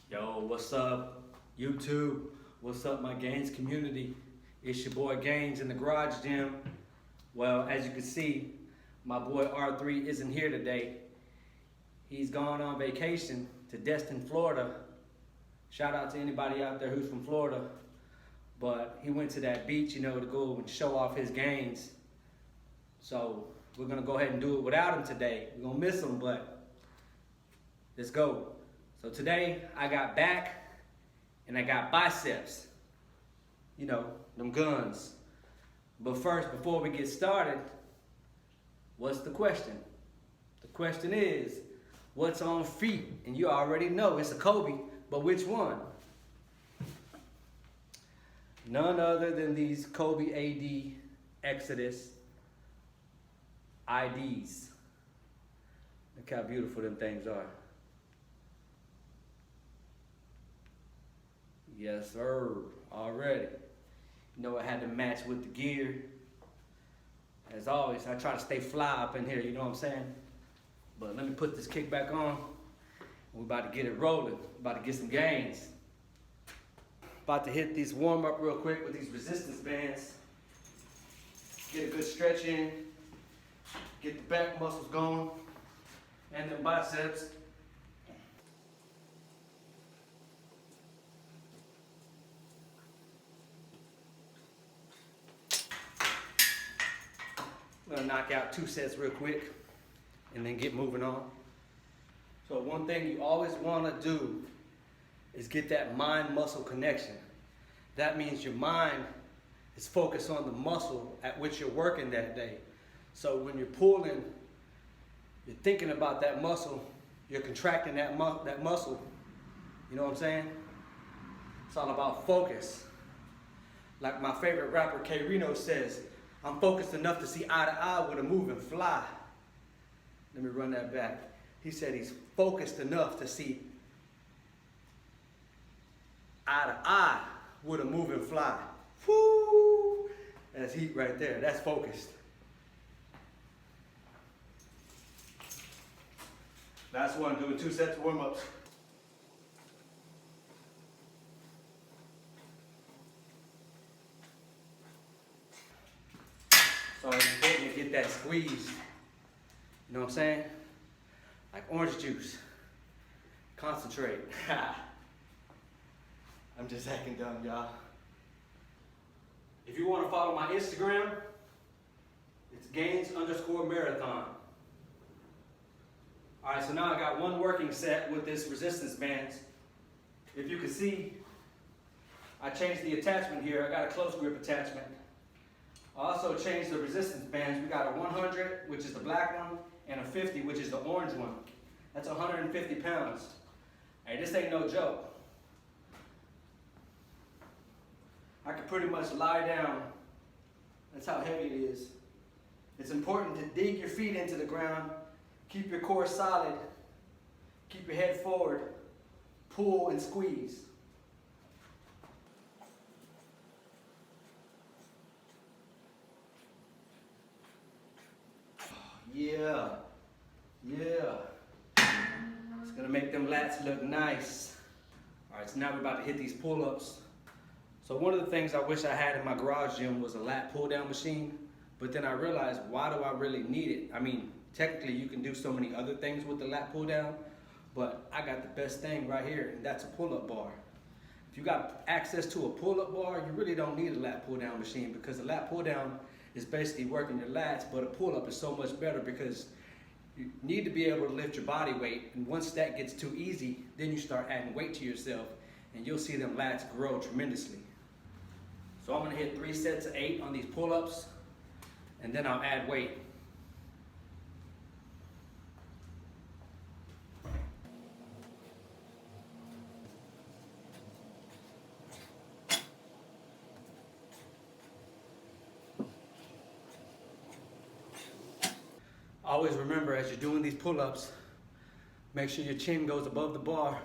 Yo, what's up, YouTube? What's up, my Gains community? It's your boy Gains in the garage gym. Well, as you can see, my boy R3 isn't here today. He's gone on vacation to Destin, Florida. Shout out to anybody out there who's from Florida. But he went to that beach, to go and show off his gains. So we're gonna go ahead and do it without him today. We're gonna miss him, but let's go. So today I got back and I got biceps. Them guns. But first, before we get started, what's the question? The question is, what's on feet? And you already know it's a Kobe, but which one? None other than these Kobe AD Exodus IDs. Look how beautiful them things are. Yes, sir, already. I had to match with the gear. As always, I try to stay fly up in here, you know what I'm saying? But let me put this kick back on. We're about to get it rolling. About to get some gains. About to hit these warm up real quick with these resistance bands. Get a good stretch in. Get the back muscles going. And the biceps. I'm gonna knock out 2 sets real quick and then get moving on. So one thing you always wanna do is get that mind-muscle connection. That means your mind is focused on the muscle at which you're working that day. So when you're pulling, you're thinking about that muscle, you're contracting that muscle. You know what I'm saying? It's all about focus. Like my favorite rapper, K Reno, says, I'm focused enough to see eye to eye with a moving fly. Let me run that back. He said he's focused enough to see eye to eye with a moving fly. Woo! That's heat right there. That's focused. Last one, doing 2 sets of warm-ups. So it's important to get that squeeze. You know what I'm saying? Like orange juice. Concentrate. I'm just acting dumb, y'all. If you want to follow my Instagram, it's gains_marathon. All right, so now I got one working set with this resistance bands. If you can see, I changed the attachment here. I got a close grip attachment. I also changed the resistance bands. We got a 100, which is the black one, and a 50, which is the orange one. That's 150 pounds. Hey, this ain't no joke. I can pretty much lie down. That's how heavy it is. It's important to dig your feet into the ground, keep your core solid, keep your head forward, pull and squeeze. Yeah. It's gonna make them lats look nice. All right, so now we're about to hit these pull-ups. So one of the things I wish I had in my garage gym was a lat pull-down machine, but then I realized, why do I really need it? I mean, technically you can do so many other things with the lat pull-down, but I got the best thing right here, and that's a pull-up bar. If you got access to a pull-up bar, you really don't need a lat pull-down machine, because a lat pull-down is basically working your lats, but a pull-up is so much better because you need to be able to lift your body weight, and once that gets too easy, then you start adding weight to yourself, and you'll see them lats grow tremendously. So I'm gonna hit 3 sets of 8 on these pull-ups, and then I'll add weight. Always remember, as you're doing these pull-ups, make sure your chin goes above the bar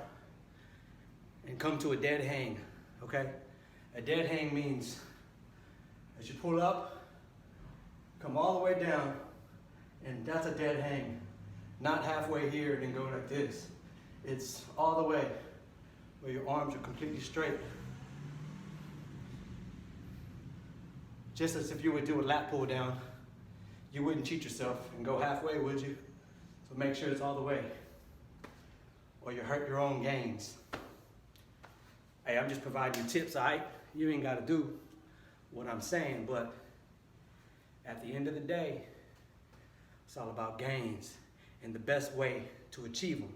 and come to a dead hang, okay? A dead hang means as you pull up, come all the way down, and that's a dead hang. Not halfway here and then go like this. It's all the way. where your arms are completely straight. Just as if you would do a lat pull down, you wouldn't cheat yourself and go halfway, would you? So make sure it's all the way, or you hurt your own gains. Hey, I'm just providing you tips, all right? You ain't gotta do what I'm saying, but at the end of the day, it's all about gains. And the best way to achieve them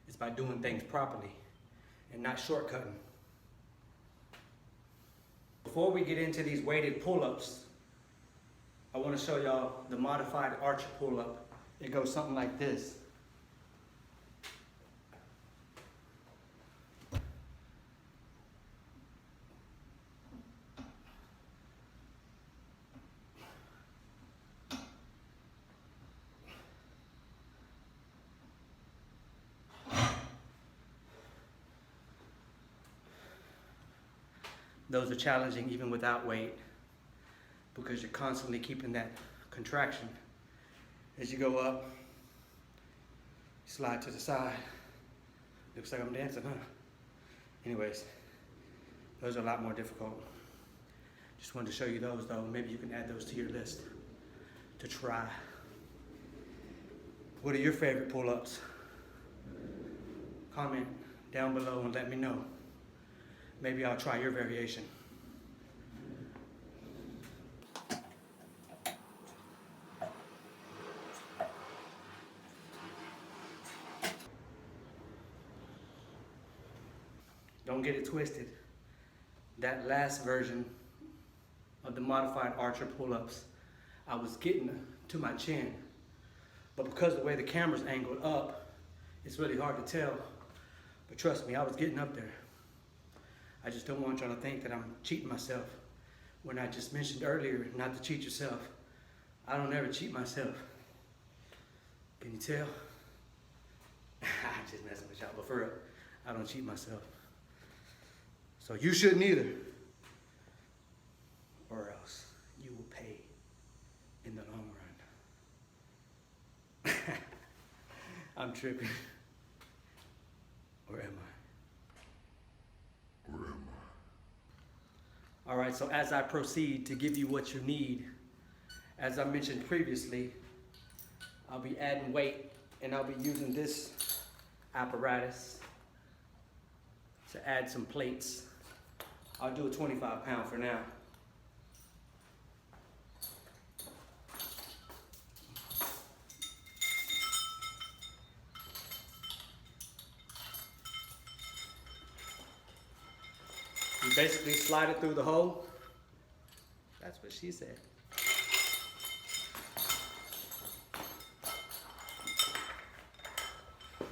is by doing things properly and not shortcutting. Before we get into these weighted pull-ups, I want to show y'all the modified archer pull-up. It goes something like this. Those are challenging even without weight because you're constantly keeping that contraction. As you go up, slide to the side. Looks like I'm dancing, huh? Anyways, those are a lot more difficult. Just wanted to show you those though. Maybe you can add those to your list to try. What are your favorite pull-ups? Comment down below and let me know. Maybe I'll try your variation. Don't get it twisted. That last version of the modified archer pull-ups, I was getting to my chin. But because of the way the camera's angled up, it's really hard to tell. But trust me, I was getting up there. I just don't want y'all to think that I'm cheating myself. When I just mentioned earlier not to cheat yourself, I don't ever cheat myself. Can you tell? I'm just messing with y'all, but for real, I don't cheat myself. So you shouldn't either. Or else you will pay in the long run. I'm tripping. Or am I? All right, so as I proceed to give you what you need, as I mentioned previously, I'll be adding weight and I'll be using this apparatus to add some plates. I'll do a 25-pound for now. You basically slide it through the hole. That's what she said.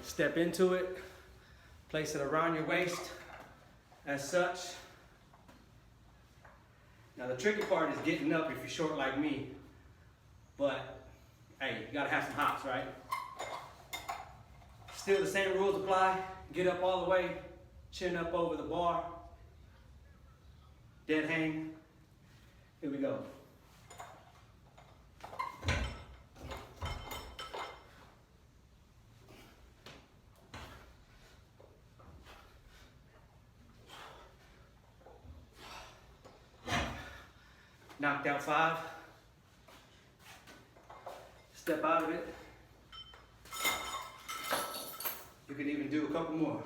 Step into it, place it around your waist as such. Now the tricky part is getting up if you're short like me, but hey, you gotta have some hops, right? Still the same rules apply. Get up all the way, chin up over the bar. Dead hang. Here we go. Knocked out 5. Step out of it. You can even do a couple more.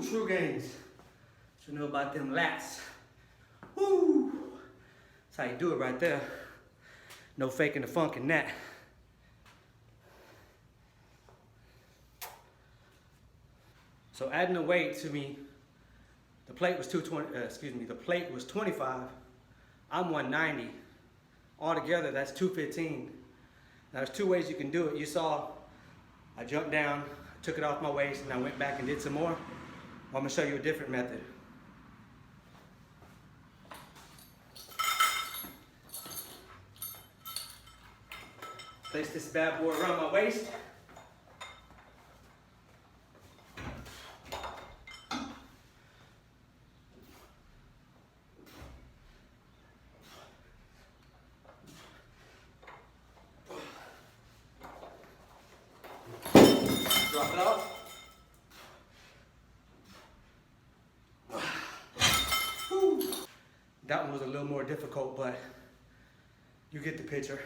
True gains. You know about them lats. Woo! That's how you do it right there. No faking the funk in that. So adding the weight to me, the plate was 220. The plate was 25. I'm 190. Altogether, that's 215. Now, there's 2 ways you can do it. You saw I jumped down, took it off my waist, and I went back and did some more. I'm gonna show you a different method. Place this bad boy around my waist. Drop it off. That one was a little more difficult, but you get the picture.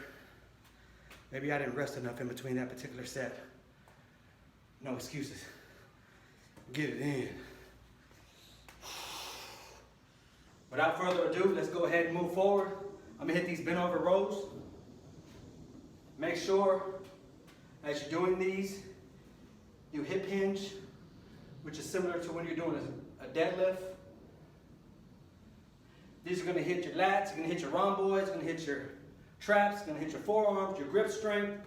Maybe I didn't rest enough in between that particular set. No excuses. Get it in. Without further ado, let's go ahead and move forward. I'm gonna hit these bent over rows. Make sure as you're doing these, you hip hinge, which is similar to when you're doing a deadlift. These are gonna hit your lats, you're gonna hit your rhomboids, gonna hit your traps, gonna hit your forearms, your grip strength.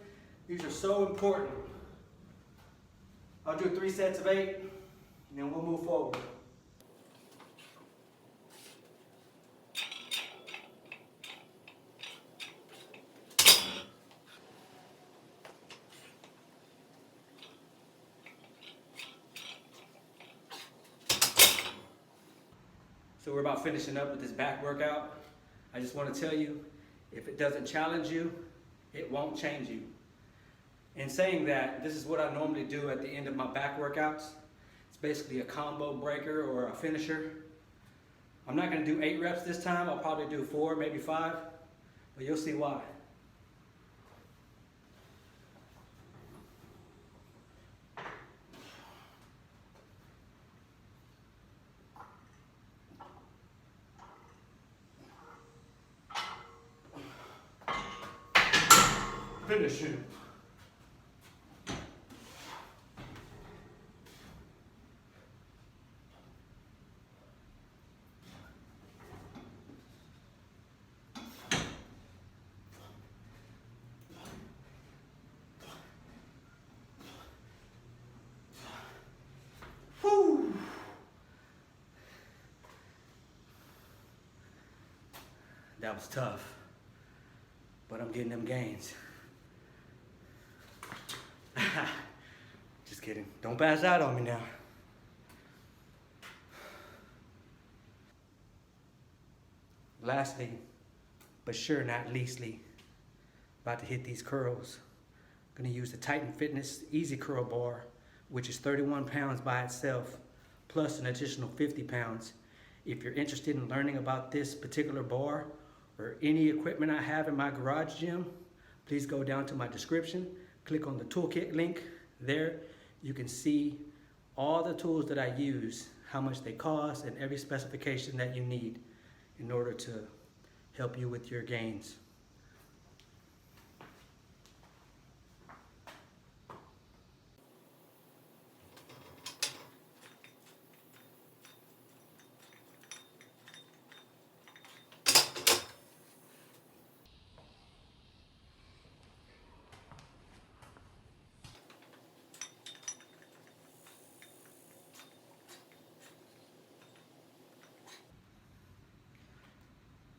These are so important. I'll do 3 sets of 8, and then we'll move forward. So we're about finishing up with this back workout. I just want to tell you, if it doesn't challenge you, it won't change you. In saying that, this is what I normally do at the end of my back workouts. It's basically a combo breaker or a finisher. I'm not going to do 8 reps this time. I'll probably do 4, maybe 5, but you'll see why. Finish him. Whew. That was tough, but I'm getting them gains. Just kidding. Don't pass out on me now. Lastly, but sure not leastly, about to hit these curls. I'm gonna use the Titan Fitness Easy Curl Bar, which is 31 pounds by itself, plus an additional 50 pounds. If you're interested in learning about this particular bar or any equipment I have in my garage gym, please go down to my description. Click on the toolkit link. There you can see all the tools that I use, how much they cost, and every specification that you need in order to help you with your gains.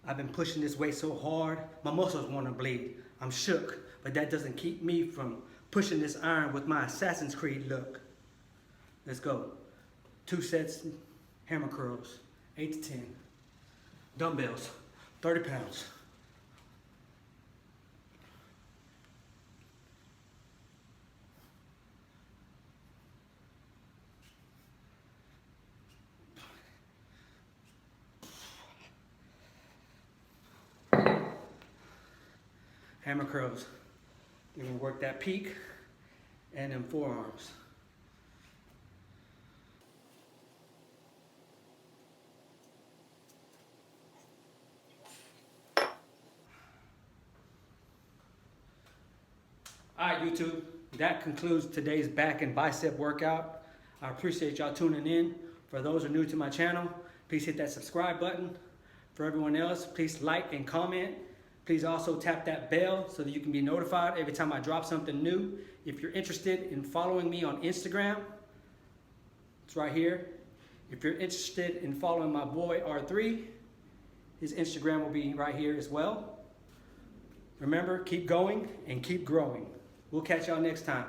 I've been pushing this weight so hard, my muscles want to bleed. I'm shook, but that doesn't keep me from pushing this iron with my Assassin's Creed look. Let's go. 2 sets, hammer curls, 8 to 10. Dumbbells, 30 pounds. Hammer curls. You're gonna work that peak and them forearms. All right, YouTube, that concludes today's back and bicep workout. I appreciate y'all tuning in. For those who are new to my channel, please hit that subscribe button. For everyone else, please like and comment. Please also tap that bell so that you can be notified every time I drop something new. If you're interested in following me on Instagram, it's right here. If you're interested in following my boy R3, his Instagram will be right here as well. Remember, keep going and keep growing. We'll catch y'all next time.